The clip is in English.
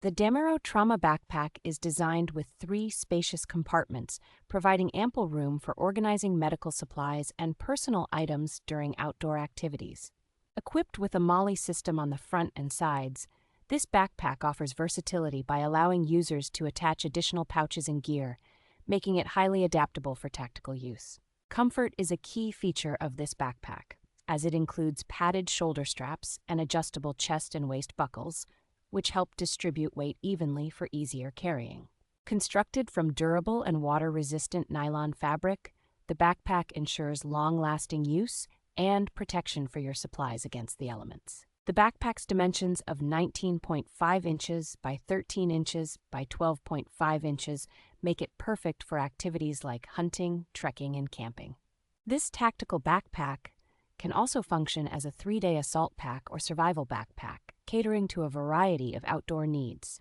The Damero Trauma Backpack is designed with three spacious compartments, providing ample room for organizing medical supplies and personal items during outdoor activities. Equipped with a molle system on the front and sides, this backpack offers versatility by allowing users to attach additional pouches and gear, making it highly adaptable for tactical use. Comfort is a key feature of this backpack, as it includes padded shoulder straps and adjustable chest and waist buckles, which help distribute weight evenly for easier carrying. Constructed from durable and water-resistant nylon fabric, the backpack ensures long-lasting use and protection for your supplies against the elements. The backpack's dimensions of 19.5 inches by 13 inches by 12.5 inches make it perfect for activities like hunting, trekking, and camping. This tactical backpack can also function as a 3-day assault pack or survival backpack, catering to a variety of outdoor needs.